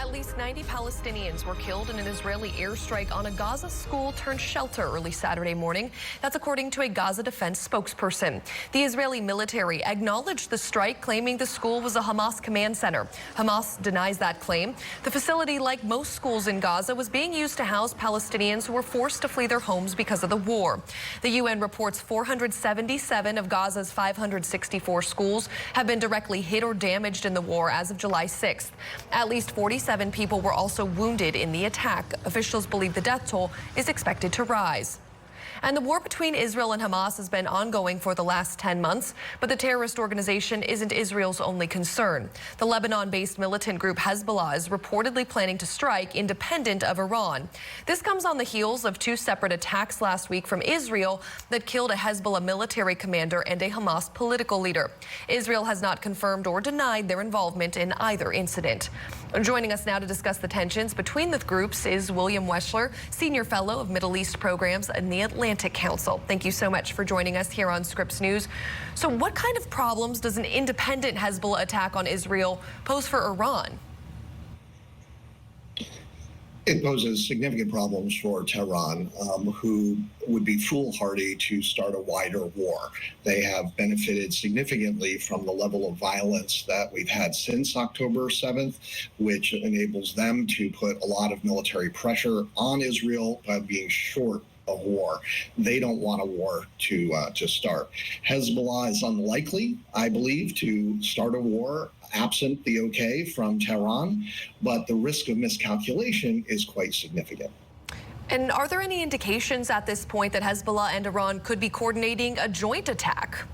At least 90 Palestinians were killed in an Israeli airstrike on a Gaza school turned shelter early Saturday morning. That's according to a Gaza defense spokesperson. The Israeli military acknowledged the strike, claiming the school was a Hamas command center. Hamas denies that claim. The facility, like most schools in Gaza, was being used to house Palestinians who were forced to flee their homes because of the war. The UN reports 477 of Gaza's 564 schools have been directly hit or damaged in the war as of July 6th. At least 47 people were also wounded in the attack. Officials believe the death toll is expected to rise. And the war between Israel and Hamas has been ongoing for the last 10 months, but the terrorist organization isn't Israel's only concern. The Lebanon-based militant group Hezbollah is reportedly planning to strike independent of Iran. This comes on the heels of two separate attacks last week from Israel that killed a Hezbollah military commander and a Hamas political leader. Israel has not confirmed or denied their involvement in either incident. Joining us now to discuss the tensions between the groups is William Wechsler, Senior Fellow of Middle East Programs in the Atlantic Council. Thank you so much for joining us here on Scripps News. So what kind of problems does an independent Hezbollah attack on Israel pose for Iran? It poses significant problems for Tehran, who would be foolhardy to start a wider war. They have benefited significantly from the level of violence that we've had since October 7th, which enables them to put a lot of military pressure on Israel by being short a war. They don't want a war to start. Hezbollah is unlikely, I believe, to start a war absent the okay from Tehran, but the risk of miscalculation is quite significant. And are there any indications at this point that Hezbollah and Iran could be coordinating a joint attack?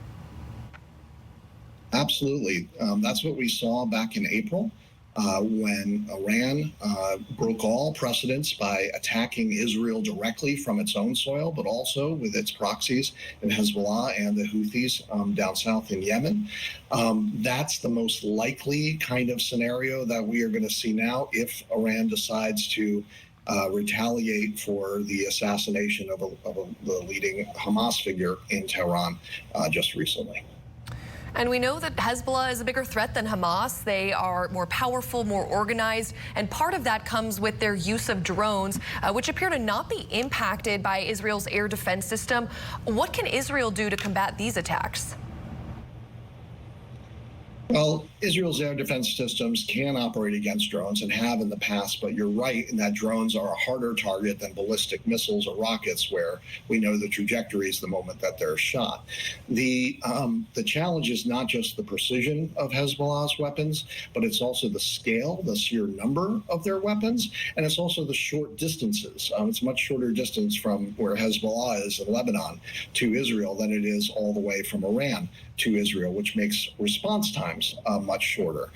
Absolutely. That's what we saw back in April. When Iran broke all precedents by attacking Israel directly from its own soil, but also with its proxies in Hezbollah and the Houthis down south in Yemen. That's the most likely kind of scenario that we are going to see now if Iran decides to retaliate for the assassination of the leading Hamas figure in Tehran just recently. And we know that Hezbollah is a bigger threat than Hamas. They are more powerful, more organized, and part of that comes with their use of drones, which appear to not be impacted by Israel's air defense system. What can Israel do to combat these attacks? Well, Israel's air defense systems can operate against drones and have in the past, but you're right in that drones are a harder target than ballistic missiles or rockets, where we know the trajectories the moment that they're shot. The challenge is not just the precision of Hezbollah's weapons, but it's also the scale, the sheer number of their weapons, and it's also the short distances. It's a much shorter distance from where Hezbollah is in Lebanon to Israel than it is all the way from Iran to Israel, which makes response times much shorter.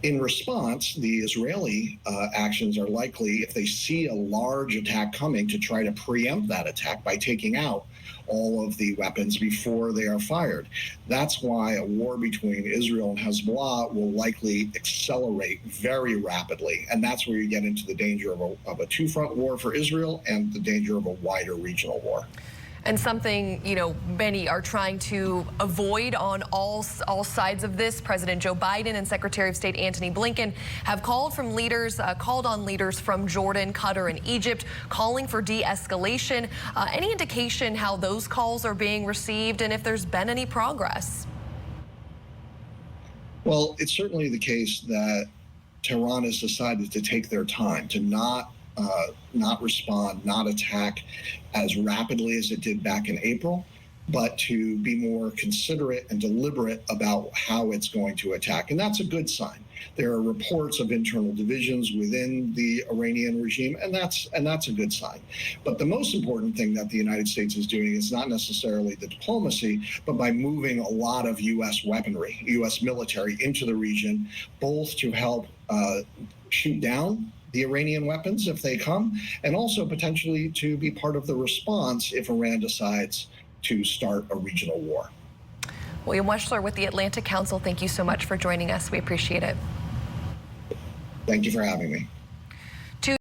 In response, the Israeli actions are likely, if they see a large attack coming, to try to preempt that attack by taking out all of the weapons before they are fired. That's why a war between Israel and Hezbollah will likely accelerate very rapidly. And that's where you get into the danger of a two-front war for Israel and the danger of a wider regional war. And something, many are trying to avoid on all sides of this. President Joe Biden and Secretary of State Antony Blinken have called on leaders from Jordan, Qatar, and Egypt, calling for de-escalation. Any indication how those calls are being received and if there's been any progress? Well, it's certainly the case that Tehran has decided to take their time, to not respond, not attack as rapidly as it did back in April, but to be more considerate and deliberate about how it's going to attack. And that's a good sign. There are reports of internal divisions within the Iranian regime, and that's a good sign. But the most important thing that the United States is doing is not necessarily the diplomacy, but by moving a lot of U.S. weaponry, U.S. military into the region, both to help shoot down the Iranian weapons if they come, and also potentially to be part of the response if Iran decides to start a regional war. William Wechsler with the Atlantic Council, thank you so much for joining us. We appreciate it. Thank you for having me.